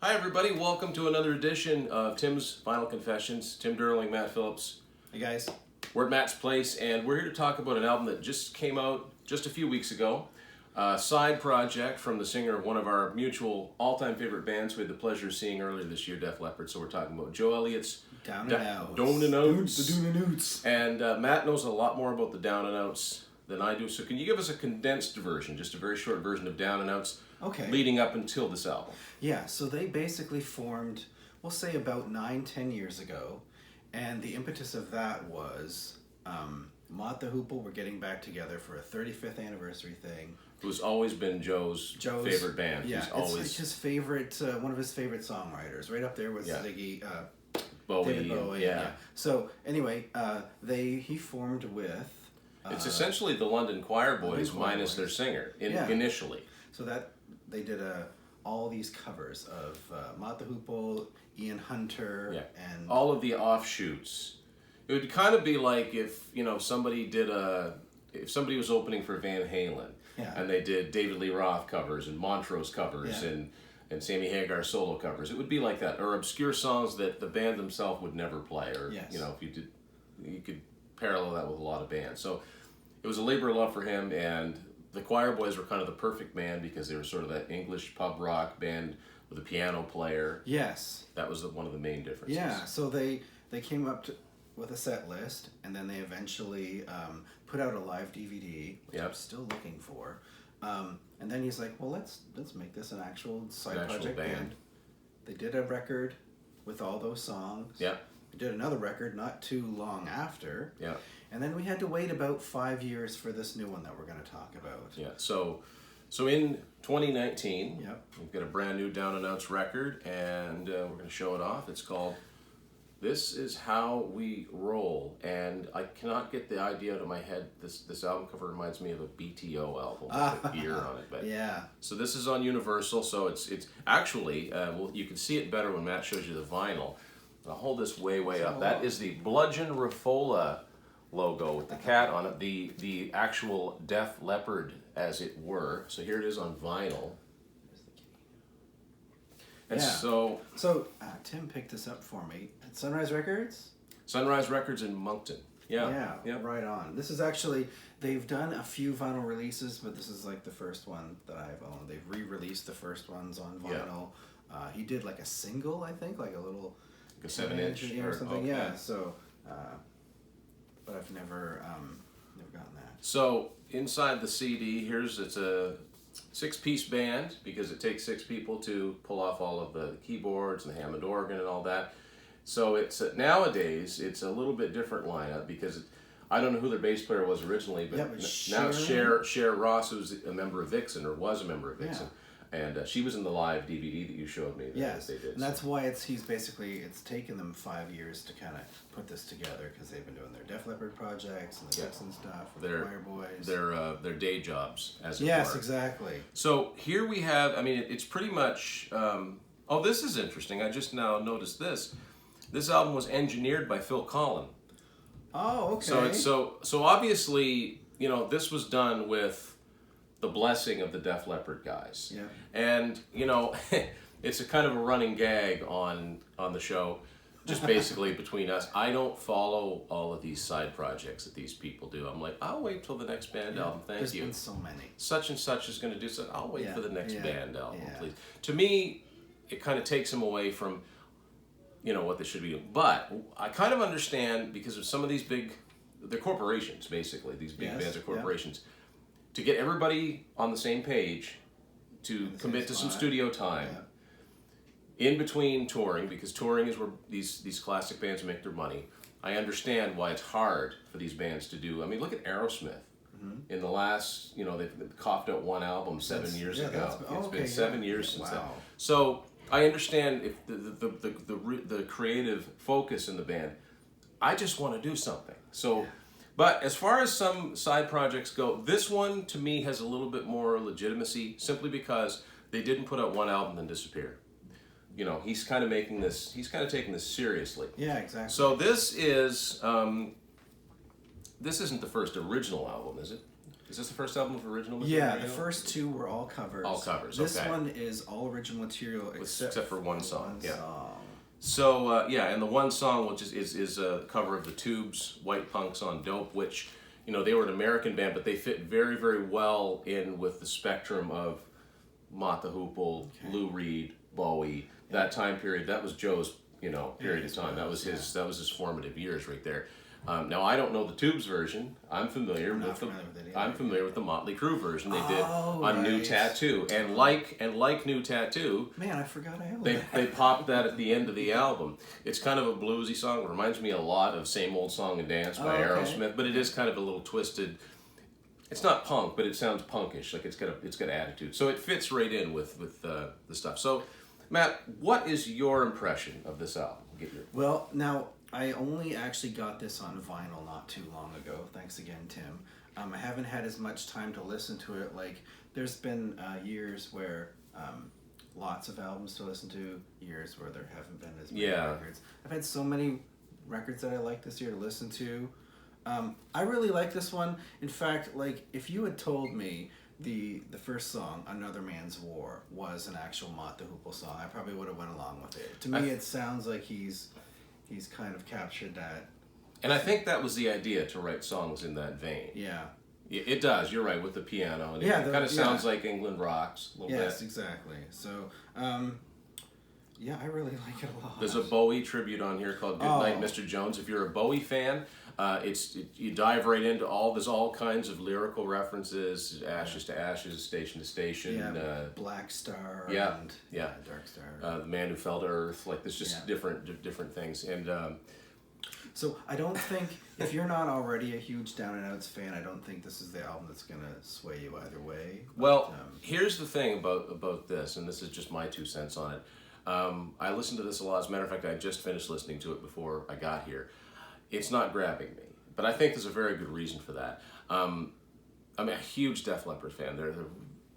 Hi everybody, welcome to another edition of Tim's Final Confessions. Tim Derling, Matt Phillips. Hey guys. We're at Matt's place and we're here to talk about an album that just came out just a few weeks ago. A side project from the singer of one of our mutual all-time favorite bands we had the pleasure of seeing earlier this year, Def Leppard. So we're talking about Joe Elliott's Down N Outs. Down N Outs. The Down N Outs. And Matt knows a lot more about the Down N Outs than I do. So can you give us a condensed version, just a very short version of Down N Outs? Okay. Leading up until this album. Yeah, so they basically formed, we'll say about 9-10 years ago, and the impetus of that was Mott the Hoople were getting back together for a 35th anniversary thing. Who's always been Joe's favorite band. Yeah, He's always it's his favorite, one of his favorite songwriters, right up there with Ziggy, Bowie. David Bowie. Yeah. So anyway, he formed with. It's essentially the London Choir Boys minus their singer initially. So that they did all these covers of Mott the Hoople, Ian Hunter, and all of the offshoots. It would kind of be like if somebody was opening for Van Halen, and they did David Lee Roth covers and Montrose covers and Sammy Hagar solo covers. It would be like that, or obscure songs that the band themselves would never play, or if you could parallel that with a lot of bands. So it was a labor of love for him, and the Choir Boys were kind of the perfect band because they were sort of that English pub rock band with a piano player. Yes. That was one of the main differences. Yeah, so they came up with a set list, and then they eventually put out a live DVD, which I'm still looking for. And then he's like, well, let's make this an actual side project band. They did a record with all those songs. Yeah. They did another record not too long after. Yeah. And then we had to wait about 5 years for this new one that we're going to talk about. Yeah. So in 2019, we've got a brand new Down N Outs record, and we're going to show it off. It's called "This Is How We Roll," and I cannot get the idea out of my head. This album cover reminds me of a BTO album with a ear on it. But so this is on Universal. So it's actually you can see it better when Matt shows you the vinyl. I'll hold this way up. That is the Bludgeon Raffola logo with the cat on it, the actual Def Leppard, as it were. So here it is on vinyl. And so Tim picked this up for me at Sunrise Records. Sunrise Records in Moncton. Yeah, right on. This is actually, they've done a few vinyl releases, but this is like the first one that I've owned. They've re-released the first ones on vinyl. He did like a single, I think, like a little... Like a 7-inch or something. Okay. Yeah, so... but I've never gotten that. So inside the CD, it's a 6-piece band because it takes 6 people to pull off all of the keyboards and the Hammond organ and all that. So it's nowadays it's a little bit different lineup because I don't know who their bass player was originally, but now Cher Ross, who's a member of Vixen, or was a member of Vixen. And she was in the live DVD that you showed me. Yes, they did. And that's why it's taken them 5 years to kind of put this together because they've been doing their Def Leppard projects and the Vixen stuff with the Choir Boys. Their day jobs, as it were. Yes, exactly. So here we have, it's pretty much, this is interesting. I just now noticed this. This album was engineered by Phil Collin. Oh, okay. So obviously, this was done with the blessing of the Def Leppard guys. Yeah. And, it's a kind of a running gag on the show, just basically between us. I don't follow all of these side projects that these people do. I'm like, I'll wait till the next band album. Thank you. There's been so many. Such and such is going to do something. I'll wait for the next band album, please. To me, it kind of takes them away from, what they should be doing. But I kind of understand because of some of these they're corporations, basically. These big bands are corporations. To get everybody on the same page, to commit to some studio time in between touring, because touring is where these classic bands make their money. I understand why it's hard for these bands to do. Look at Aerosmith. In the last, they coughed out one album 7 years ago. It's been 7 years since that. So I understand if the creative focus in the band. I just want to do something. So. But as far as some side projects go, this one to me has a little bit more legitimacy simply because they didn't put out one album and disappear. He's kind of taking this seriously. Yeah, exactly. So this isn't the first original album, is it? Is this the first album of original material? Yeah, the first two were all covers. All covers, This okay. one is all original material except for one song. Yeah. So, and the one song, which is a cover of the Tubes' White Punks on Dope, which, you know, they were an American band, but they fit very, very well in with the spectrum of Mott the Hoople, Lou Reed, Bowie, that time period. That was Joe's, you know, period of time. That was his formative years right there. Now I don't know the Tubes version. I'm familiar with the Motley Crue version they did on New Tattoo, and like New Tattoo. Man, I forgot I owned they popped that at the end of the album. It's kind of a bluesy song. It reminds me a lot of Same Old Song and Dance by Aerosmith, but it is kind of a little twisted. It's not punk, but it sounds punkish. Like it's got attitude, so it fits right in with the stuff. So, Matt, what is your impression of this album? Well, now, I only actually got this on vinyl not too long ago. Thanks again, Tim. I haven't had as much time to listen to it. Like, there's been years where lots of albums to listen to, years where there haven't been as many records. I've had so many records that I like this year to listen to. I really like this one. In fact, like, if you had told me the first song, Another Man's War, was an actual Mott the Hoople song, I probably would have went along with it. To me, it sounds like he's kind of captured that. And I think that was the idea, to write songs in that vein. Yeah. It does, you're right, with the piano. And it kind of sounds like England Rocks a little bit. Yes, exactly. So, yeah, I really like it a lot. There's a Bowie tribute on here called Good Night, Mr. Jones. If you're a Bowie fan, you dive right into there's all kinds of lyrical references, Ashes to Ashes, Station to Station. Black Star and Dark Star. The Man Who Fell to Earth. Like, there's just different things. And so I don't think, if you're not already a huge Down and Outs fan, I don't think this is the album that's going to sway you either way. Well, here's the thing about this, and this is just my 2 cents on it. I listened to this a lot. As a matter of fact, I just finished listening to it before I got here. It's not grabbing me, but I think there's a very good reason for that. I'm a huge Def Leppard fan. They're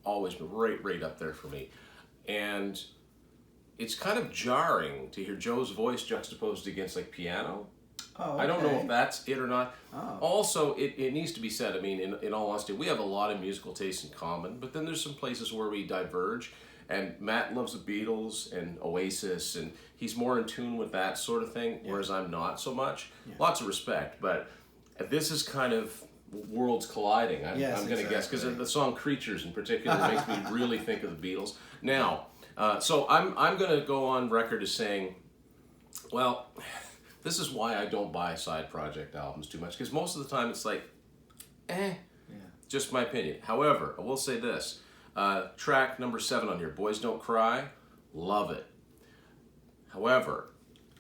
always been right up there for me. And it's kind of jarring to hear Joe's voice juxtaposed against, like, piano. Oh, okay. I don't know if that's it or not. Also, it needs to be said, I mean, in all honesty, we have a lot of musical tastes in common, but then there's some places where we diverge. And Matt loves the Beatles and Oasis, and he's more in tune with that sort of thing, whereas I'm not so much. Lots of respect, but this is kind of worlds colliding, I'm going to guess, because the song Creatures in particular makes me really think of the Beatles. Now, so I'm going to go on record as saying, well, this is why I don't buy side project albums too much, because most of the time it's like, just my opinion. However, I will say this. Track number 7 on here, Boys Don't Cry, love it. However,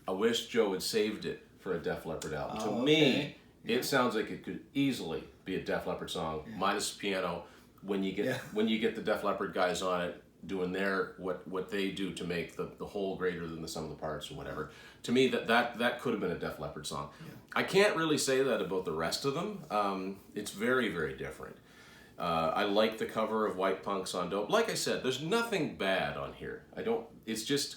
I wish Joe had saved it for a Def Leppard album. To me, it sounds like it could easily be a Def Leppard song, minus piano, when you get the Def Leppard guys on it doing their what they do to make the whole greater than the sum of the parts or whatever. To me, that could have been a Def Leppard song. I can't really say that about the rest of them. It's very, very different. I like the cover of White Punks on Dope. Like I said, there's nothing bad on here. It's just,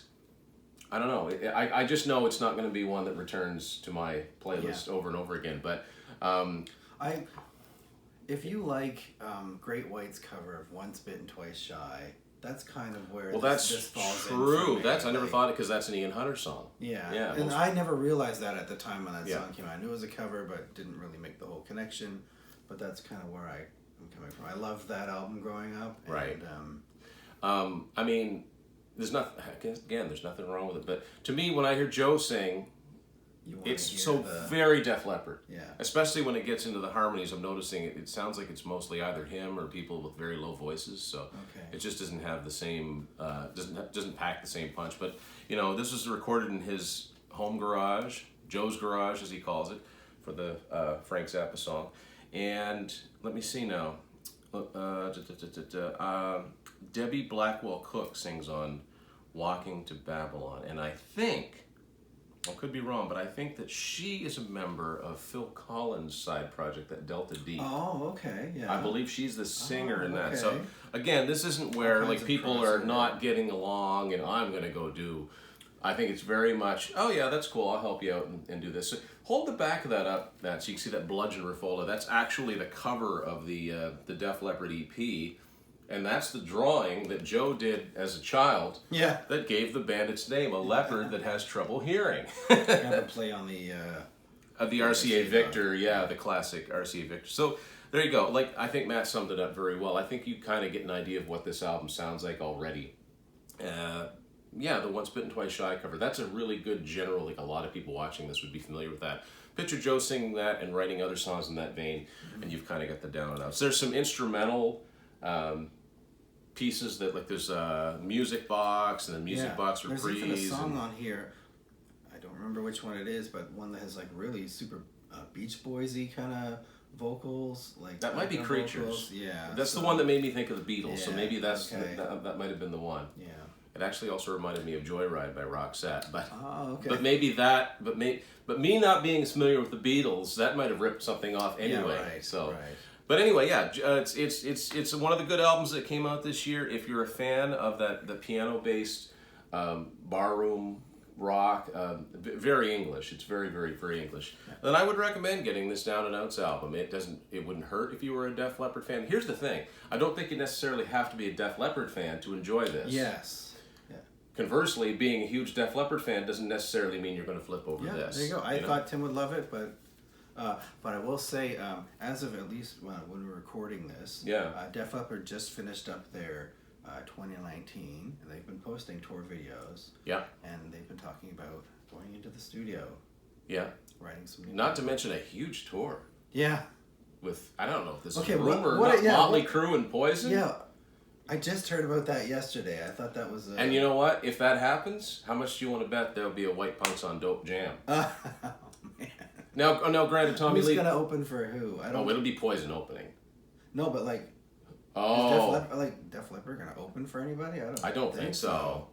I don't know. I just know it's not going to be one that returns to my playlist over and over again. But if you like Great White's cover of Once Bitten, Twice Shy, that's kind of where this falls true. In for me. I never thought it, because that's an Ian Hunter song. Yeah. And I never realized that at the time when that song came out. I knew it was a cover, but didn't really make the whole connection. But that's kind of where I'm coming from. I loved that album growing up. And, right. I mean, there's nothing wrong with it. But to me, when I hear Joe sing, it's so very Def Leppard. Yeah. Especially when it gets into the harmonies, I'm noticing it sounds like it's mostly either him or people with very low voices. So it just doesn't have the same, doesn't pack the same punch. But, you know, this was recorded in his home garage, Joe's garage as he calls it, for the Frank Zappa song. And let me see now. Debbie Blackwell Cook sings on Walking to Babylon. And I think, I could be wrong, but I think that she is a member of Phil Collins' side project, that Delta D. Oh, okay, yeah. I believe she's the singer in that. So, again, this isn't where like people are not getting along and I'm going to go do I think it's very much, oh yeah, that's cool, I'll help you out and do this. So hold the back of that up, Matt, so you can see that bludgeon refola. That's actually the cover of the Def Leppard EP, and that's the drawing that Joe did as a child that gave the band its name, a leopard that has trouble hearing. Kind of play on the RCA Victor, the classic RCA Victor. So there you go. Like, I think Matt summed it up very well. I think you kind of get an idea of what this album sounds like already. The Once Bitten Twice Shy cover, that's a really good general, like a lot of people watching this would be familiar with that. Picture Joe singing that and writing other songs in that vein, and you've kind of got the Down and Outs. There's some instrumental pieces that, like, there's a Music Box and then Music Box Reprise. There's even a song on here, I don't remember which one it is, but one that has like really super Beach Boys-y kind of vocals. Like that might be Creatures. Vocals. Yeah, that's the one that made me think of the Beatles. So maybe that's that might have been the one. Yeah. It actually also reminded me of Joyride by Roxette, but okay. but maybe that, but me not being familiar with the Beatles, that might have ripped something off anyway. Yeah, right, so, right. But anyway, it's one of the good albums that came out this year. If you're a fan of the piano-based barroom rock, very English. It's very, very, very English. Then I would recommend getting this Down and Outs album. It wouldn't hurt if you were a Def Leppard fan. Here's the thing: I don't think you necessarily have to be a Def Leppard fan to enjoy this. Yes. Conversely, being a huge Def Leppard fan doesn't necessarily mean you're going to flip over this. There you go. I thought Tim would love it, but I will say, as of at least when we're recording this, Def Leppard just finished up their 2019, and they've been posting tour videos. Yeah. And they've been talking about going into the studio. Yeah. Writing some new Not to mention a huge tour. Yeah. With, I don't know if this is rumor, Motley Crue and Poison. Yeah. I just heard about that yesterday. I thought that was... And you know what? If that happens, how much do you want to bet there'll be a White Punks on Dope Jam? Oh, man. Now, granted, Tommy Lee... Who's going to open for who? It'll be Poison opening. No, but like... Is Def Leppard going to open for anybody? I don't think so.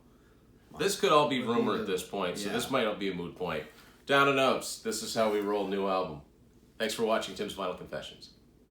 This could all be rumor at this point, so this might not be a moot point. Down and Outs. This is how we roll. New album. Thanks for watching Tim's Final Confessions.